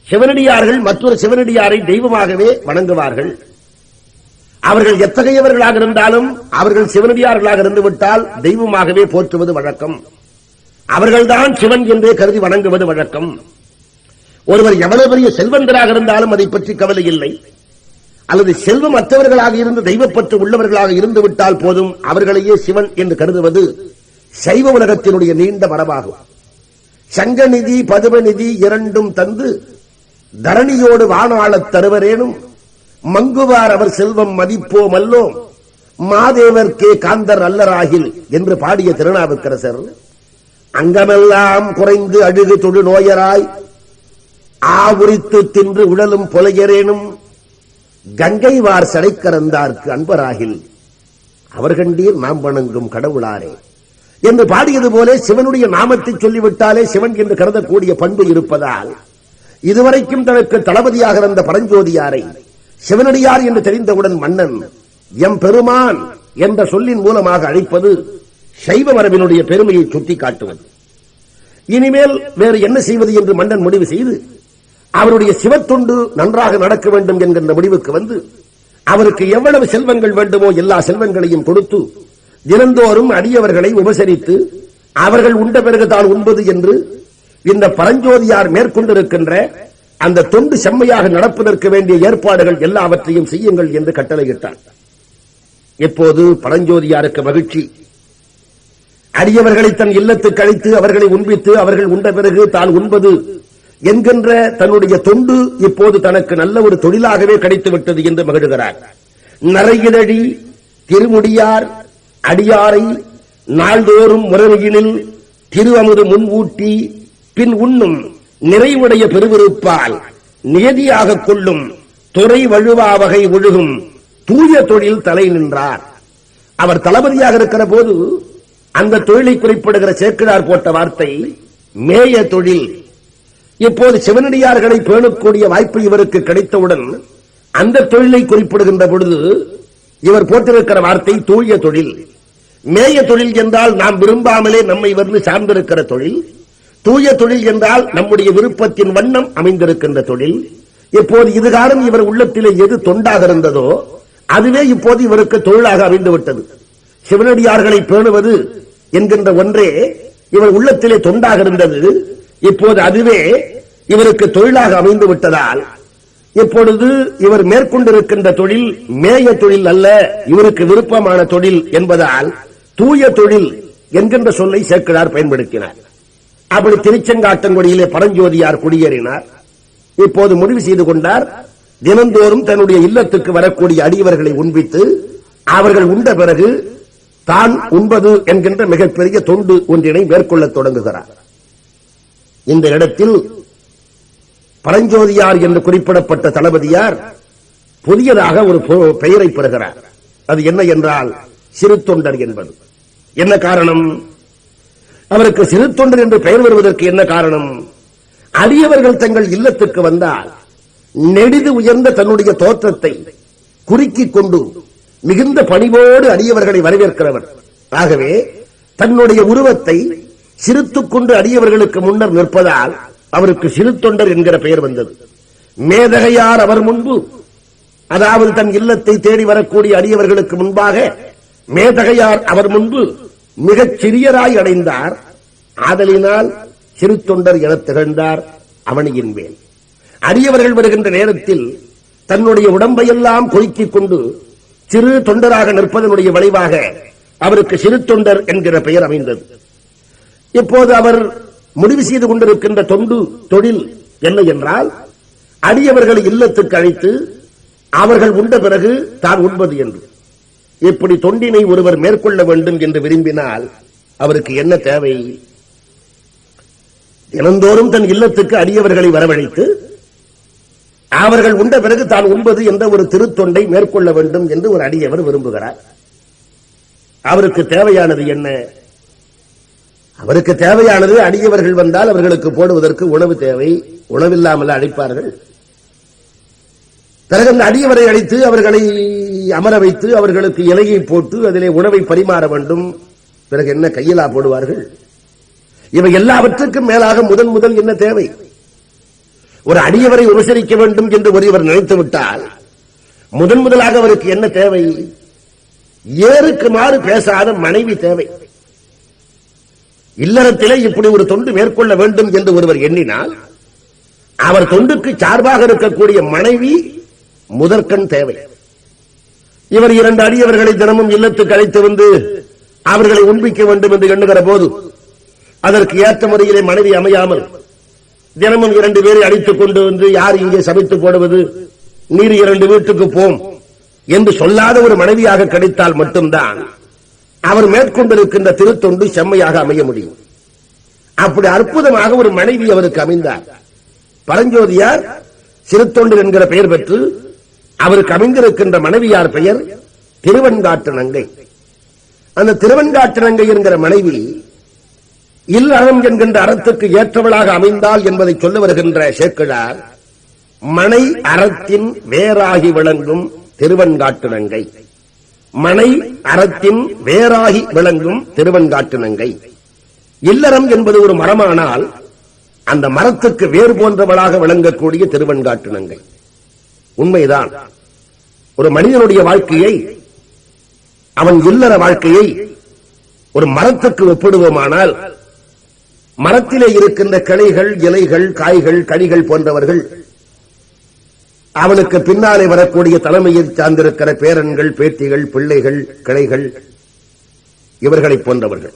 சிவனடியார்கள் மற்றொரு சிவனடியாரை தெய்வமாகவே வணங்குவார்கள். அவர்கள் எத்தகையவர்களாக இருந்தாலும் அவர்கள் சிவனடியார்களாக இருந்துவிட்டால் தெய்வமாகவே போற்றுவது வழக்கம். அவர்கள்தான் சிவன் என்றே கருதி வணங்குவது வழக்கம். ஒருவர் எவ்வளவு பெரிய செல்வந்தராக இருந்தாலும் அதை பற்றி கவலை இல்லை. அல்லது செல்வம் மற்றவர்களாக இருந்து தெய்வப்பற்று உள்ளவர்களாக இருந்து விட்டால் போதும், அவர்களையே சிவன் என்று கருதுவது சைவ உலகத்தினுடைய நீண்ட மரபாகும். சங்கநிதி பதுமநிதி இரண்டும் தந்து தரணியோடு வானாளத் தருவரேனும் மங்குவார் அவர் செல்வம் மதிப்போம் அல்லோம் மாதேவர்க்கே காந்தர் அல்லராகில் என்று பாடிய திருநாவுக்கரசர், அங்கமெல்லாம் குறைந்து அழுகு தொழு நோயராய் ஆவுரித்து தின்று உடலும் பொலையரேனும் கங்கை வார் சடைக்கறந்தார்க்கு அன்பராகில் அவர்கண்டீர் நாம் வணங்கும் கடவுளாரே என்று பாடியது போல சிவனுடைய நாமத்தை சொல்லிவிட்டாலே சிவன் என்று கருதக்கூடிய பண்பு இருப்பதால் இதுவரைக்கும் தனக்கு தளபதியாக இருந்த பரஞ்சோதியாரை சிவனடியார் என்று தெரிந்தவுடன் மன்னன் எம் பெருமான் என்ற சொல்லின் மூலமாக அழைப்பது சைவ மரபினுடைய பெருமையை சுட்டி காட்டுவது. இனிமேல் வேறு என்ன செய்வது என்று மன்னன் முடிவு செய்து அவருடைய சிவத்தொண்டு நன்றாக நடக்க வேண்டும் என்கின்ற முடிவுக்கு வந்து அவருக்கு எவ்வளவு செல்வங்கள் வேண்டுமோ எல்லா செல்வங்களையும் கொடுத்து தினந்தோறும் அடியவர்களை உபசரித்து அவர்கள் உண்ட பிறகு தான் உண்பது என்று இந்த பரஞ்சோதியார் மேற்கொண்டிருக்கின்ற அந்த தொண்டு செம்மையாக நடப்பதற்கு வேண்டிய ஏற்பாடுகள் எல்லாவற்றையும் செய்யுங்கள் என்று கட்டளையிட்டார். இப்போது பரஞ்சோதியாருக்கு மகிழ்ச்சி. அடியவர்களை தன் இல்லத்துக்கு அழைத்து அவர்களை உண்பித்து அவர்கள் உண்ட பிறகு தான் உண்பது என்கின்ற தன்னுடைய தொண்டு இப்போது தனக்கு நல்ல ஒரு தொழிலாகவே கிடைத்துவிட்டது என்று மகிழ்கிறார். நரையிதழி திருமுடியார் அடியாரை நாள்தோறும் முறையினில் திரு அமுது முன்வூட்டி பின் உண்ணும் நிறைவுடைய பெருவிருப்பால் நியதியாக கொள்ளும் துறை வழுவா வகை ஒழுகும் தூய தொழில் தலை நின்றார். அவர் தளபதியாக இருக்கிற போது அந்த தொழிலை குறிப்பிடுகிற சேக்கிழார் போட்ட வார்த்தை மேய தொழில். இப்போது சிவனடியார்களை பேணக்கூடிய வாய்ப்பு இவருக்கு கிடைத்தவுடன் அந்த தொழிலை குறிப்பிடுகின்ற பொழுது இவர் போட்டிருக்கிற வார்த்தை தூய தொழில். மேய தொழில் என்றால் நாம் விரும்பாமலே நம்மை வந்து சார்ந்திருக்கிற தொழில். தூய தொழில் என்றால் நம்முடைய விருப்பத்தின் வண்ணம் அமைந்திருக்கின்ற தொழில். இப்போது இதுகாரம் இவர் உள்ளத்திலே எது தொண்டாக இருந்ததோ அதுவே இப்போது இவருக்கு தொழிலாக அமைந்துவிட்டது. சிவனடியார்களை பேணுவது என்கின்ற ஒன்றே இவர் உள்ளத்திலே தொண்டாக இருந்தது. இப்போது அதுவே இவருக்கு தொழிலாக அமைந்து விட்டதால் இப்பொழுது இவர் மேற்கொண்டிருக்கின்ற தொழில் மேய தொழில் அல்ல, இவருக்கு விருப்பமான தொழில் என்பதால் தூய தொழில் என்கின்ற சொல்லை சேக்கிழார் பயன்படுத்தினார். அப்படி திருச்செங்காட்டங்குடியிலே பரஞ்சோதியார் குடியேறினார். இப்போது முடிவு செய்து கொண்டார், தினந்தோறும் தன்னுடைய இல்லத்துக்கு வரக்கூடிய அடியவர்களை உண்பித்து அவர்கள் உண்ட பிறகு தான் உண்பது என்கின்ற மிகப்பெரிய தொண்டு ஒன்றினை மேற்கொள்ளத் தொடங்குகிறார். இந்த இடத்தில் பரஞ்சோதியார் என்று குறிப்பிடப்பட்ட தளபதியார் புதியதாக ஒரு பெயரை பெறுகிறார். அது என்ன என்றால் சிறு தொண்டர் என்பது. என்ன காரணம்? அவருக்கு சிறு தொண்டர் என்று பெயர் வருவதற்கு என்ன காரணம்? அடியவர்கள் தங்கள் இல்லத்துக்கு வந்தால் நெடிது உயர்ந்த தன்னுடைய தோற்றத்தை குறுக்கிக் கொண்டு மிகுந்த பணிவோடு அடியவர்களை வரவேற்கிறவர். ஆகவே தன்னுடைய உருவத்தை சிரித்துக் கொண்டு அடியவர்களுக்கு முன்னர் நிற்பதால் அவருக்கு சிறு தொண்டர் என்கிற பெயர் வந்தது. மேதகையார் அவர் முன்பு, அதாவது தன் இல்லத்தை தேடி வரக்கூடிய அடியவர்களுக்கு முன்பாக மேதகையார் அவர் முன்பு மிகச் சிறியராய் அடைந்தார். ஆதலினால் சிறு தொண்டர் என திகழ்ந்தார் அவனியின் மேல். அடியவர்கள் வருகின்ற நேரத்தில் தன்னுடைய உடம்பையெல்லாம் கொய்க்கிக் கொண்டு சிறு தொண்டராக நிற்பதனுடைய விளைவாக அவருக்கு சிறு தொண்டர் என்கிற பெயர் அமைந்தது. இப்போது அவர் முடிவு செய்து கொண்டிருக்கின்ற தொண்டு தொழில் என்ன என்றால் அடியவர்களை இல்லத்துக்கு அழைத்து அவர்கள் உண்ட பிறகு தான் உண்பது என்று. இப்படி தொண்டினை ஒருவர் மேற்கொள்ள வேண்டும் என்று விரும்பினால் அவருக்கு என்ன தேவை? தினந்தோறும் தன் இல்லத்துக்கு அடியவர்களை வரவழைத்து அவர்கள் உண்ட பிறகு தான் உண்பது என்ற ஒரு திருத்தொண்டை மேற்கொள்ள வேண்டும் என்று ஒரு அடியவர் விரும்புகிறார். அவருக்கு தேவையானது என்ன? அவருக்கு தேவையானது அடியவர்கள் வந்தால் அவர்களுக்கு போடுவதற்கு உணவு தேவை. உணவில்லாமல் அழைப்பார்கள். பிறகு அந்த அடியவரை அழைத்து அவர்களை அமர வைத்து அவர்களுக்கு இலையை போட்டு அதிலே உணவை பரிமாற வேண்டும். பிறகு என்ன கையிலா போடுவார்கள்? இவை எல்லாவற்றுக்கும் மேலாக முதல் என்ன தேவை? ஒரு அடியவரை உபசரிக்க வேண்டும் என்று ஒருவர் நினைத்து விட்டால் முதலாக அவருக்கு என்ன தேவை? ஏறுக்கு மாறு பேசாத மனைவி தேவை. இல்லறத்திலே இப்படி ஒரு தொண்டு மேற்கொள்ள வேண்டும் என்று ஒருவர் எண்ணினால் அவர் தொண்டுக்கு சார்பாக இருக்கக்கூடிய மனைவி முதற்கண் தேவை. இவர் 2 அடியவர்களை தினமும் இல்லத்துக்கு அழைத்து வந்து அவர்களை உண்பிக்க வேண்டும் என்று எண்ணுகிற போது அதற்கு ஏற்ற முறையிலே மனைவி அமையாமல் தினமும் 2 பேரை அழைத்துக் கொண்டு வந்து யார் இங்கே சமைத்து போடுவது, நீர் 2 வீட்டுக்கு போம் என்று சொல்லாத ஒரு மனைவியாக கிடைத்தால் மட்டும்தான் அவர் மேற்கொண்டிருக்கின்ற திருத்தொண்டு செம்மையாக அமைய முடியும். அப்படி அற்புதமாக ஒரு மனைவி அவருக்கு அமைந்தார். பரஞ்சோதியார் சிறுத்தொண்டு என்கிற பெயர் பெற்று அவருக்கு அமைந்திருக்கின்ற மனைவியார் பெயர் திருவெண்காட்டு நங்கை. அந்த திருவெண்காட்டு நங்கை என்கிற மனைவி இல்லறம் என்கின்ற அறத்துக்கு ஏற்றவளாக அமைந்தால் என்பதை சொல்ல வருகின்ற சேக்கிழார், மனை அறத்தின் வேறாகி விளங்கும் திருவெண்காட்டு நங்கை. மனை அறத்தின் வேறாகி விளங்கும் திருவெண்காட்டு நங்கை. இல்லறம் என்பது ஒரு மரமானால் அந்த மரத்துக்கு வேறு போன்றவளாக விளங்கக்கூடிய திருவெண்காட்டு நங்கை. உண்மைதான். ஒரு மனிதனுடைய வாழ்க்கையை, அவன் இல்லற வாழ்க்கையை ஒரு மரத்துக்கு ஒப்பிடுவோமானால் மரத்திலே இருக்கின்ற கிளைகள், இலைகள், காய்கள், கனிகள் போன்றவர்கள் அவனுக்கு பின்னாலே வரக்கூடிய தலைமையை சார்ந்திருக்கிற பேரன்கள், பேத்திகள், பிள்ளைகள், கிளைகள் இவர்களை போன்றவர்கள்.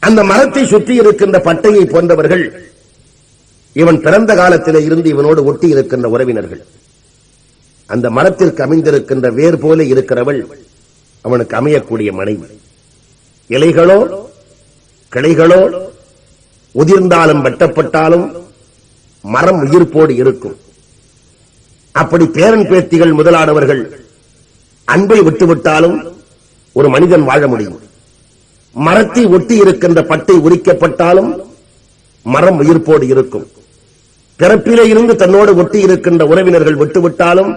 அந்த மரத்தை சுற்றி இருக்கின்ற பட்டையை போன்றவர்கள் இவன் பிறந்த காலத்திலே இருந்து இவனோடு ஒட்டி இருக்கின்ற உறவினர்கள். அந்த மரத்திற்கு அமைந்திருக்கின்ற வேர் போல இருக்கிறவள் அவனுக்கு அமையக்கூடிய மனைவி. இலைகளோ கிளைகளோ உதிர்ந்தாலும் வெட்டப்பட்டாலும் மரம் உயிர்ப்போடு இருக்கும். அப்படி பேரன் பேத்திகள் முதலானவர்கள் அன்பை விட்டுவிட்டாலும் ஒரு மனிதன் வாழ முடியும். மரத்தை ஒட்டி இருக்கின்ற பட்டை உரிக்கப்பட்டாலும் மரம் உயிர்ப்போடு இருக்கும். பிறப்பிலே இருந்து தன்னோடு ஒட்டி இருக்கின்ற உறவினர்கள் விட்டுவிட்டாலும்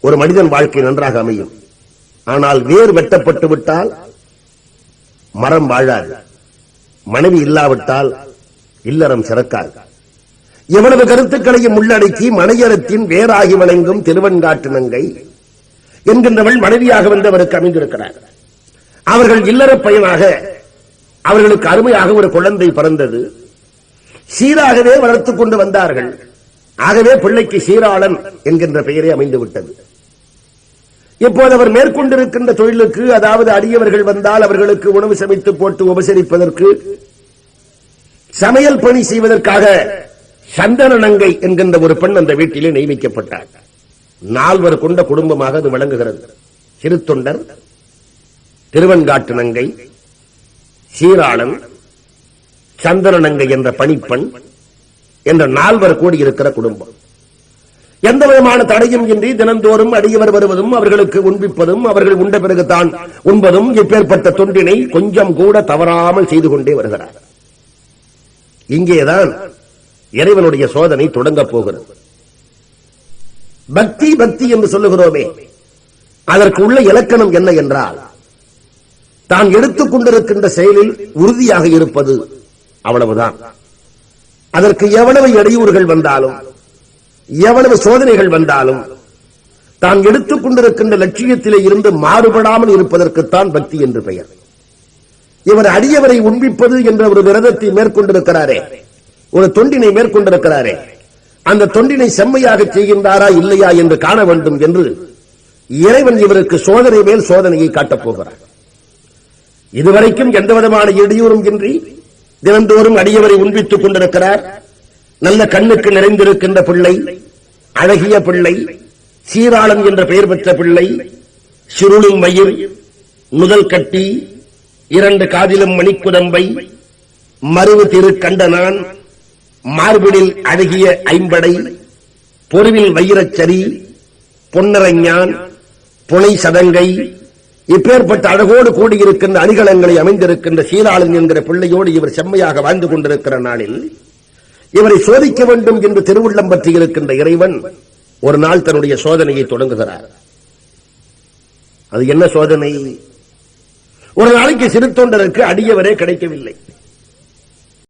ஒரு மனிதன் வாழ்க்கை நன்றாக அமையும். ஆனால் வேர் வெட்டப்பட்டு விட்டால் மரம் வாழாது. மனைவி இல்லாவிட்டால் இல்லறம் சிறக்காது. எவ்வளவு கருத்துக்களையும் உள்ளடக்கி மனையறத்தின் வேறாகி வழங்கும் திருவெண்காட்டு நங்கை என்கின்றவள் மனைவியாக வந்து அவருக்கு அமைந்திருக்கிறார். அவர்கள் இல்லற பயனாக அவர்களுக்கு அருமையாக ஒரு குழந்தை பிறந்தது. சீராகவே வளர்த்துக் கொண்டு வந்தார்கள். ஆகவே பிள்ளைக்கு சீராளன் என்கின்ற பெயரே அமைந்துவிட்டது. இப்போது அவர் மேற்கொண்டிருக்கின்ற தொழிலுக்கு, அதாவது அடியவர்கள் வந்தால் அவர்களுக்கு உணவு சமைத்து போட்டு உபசரிப்பதற்கு, சமையல் பணி செய்வதற்காக சந்தன நங்கை என்கின்ற ஒரு பெண் அந்த வீட்டிலே நியமிக்கப்பட்டார். 4 கொண்ட குடும்பமாக அது விளங்குகிறது. சிறுத்தொண்டர், திருவெண்காட்டு நங்கை, சீராளன், சந்தன நங்கை என்ற பணிப்பெண் என்ற 4 கூடியிருக்கிற குடும்பம். எந்த விதமான தடையும் இன்றி தினந்தோறும் அடியவர் வருவதும் அவர்களுக்கு உண்பிப்பதும் அவர்கள் உண்ட பிறகுதான் உண்பதும் இப்பேற்பட்ட தொண்டினை கொஞ்சம் கூட தவறாமல் செய்து கொண்டே வருகிறார். இங்கேதான் இறைவனுடைய சோதனை தொடங்கப் போகிறது. பக்தி பக்தி என்று சொல்லுகிறோமே, அதற்கு உள்ள இலக்கணம் என்ன என்றால், தான் எடுத்துக் கொண்டிருக்கின்ற செயலில் உறுதியாக இருப்பது, அவ்வளவுதான். அதற்கு எவ்வளவு இடையூறுகள் வந்தாலும், எவ்வளவு சோதனைகள் வந்தாலும், தான் எடுத்துக் கொண்டிருக்கின்ற லட்சியத்திலே இருந்து மாறுபடாமல் இருப்பதற்குத்தான் பக்தி என்று பெயர். இவர் அடியவரை உண்பிப்பது என்ற ஒரு விரதத்தை மேற்கொண்டிருக்கிறாரே, ஒரு தொண்டினை மேற்கொண்டிருக்கிறாரே, அந்த தொண்டினை செம்மையாக செய்கின்றாரா இல்லையா என்று காண வேண்டும் என்று இறைவன் இவருக்கு சோதனை மேல் சோதனையை காட்டப் போகிறார். இதுவரைக்கும் எந்த விதமான இடையூறும் இன்றி தினந்தோறும் அடியவரை உண்பித்துக் கொண்டிருக்கிறார். நல்ல கண்ணுக்கு நிறைந்திருக்கின்ற பிள்ளை, அழகிய பிள்ளை, சீராளன் என்ற பெயர் பெற்ற பிள்ளை, சுருளும் மயிர், முதல் கட்டி, 2 காதிலும் மணிக்குதம்பை, மருவு திருக்கண்டனான், மார்பிடில் அழகிய ஐம்படை, பொருவில் வைரச்சரி, பொன்னரஞான், புனை சதங்கை, இப்பேற்பட்ட அழகோடு கூடியிருக்கின்ற அணிகலங்களை அமைந்திருக்கின்ற சீராளன் என்கிற பிள்ளையோடு இவர் செம்மையாக வாழ்ந்து கொண்டிருக்கிற நாளில் இவரை சோதிக்க வேண்டும் என்று திருவுள்ளம் பற்றி இருக்கின்ற இறைவன் ஒரு நாள் தன்னுடைய சோதனையை தொடங்குகிறார். அது என்ன சோதனை? ஒரு நாளைக்கு சிறுத்தொண்டருக்கு அடியவரே கிடைக்கவில்லை.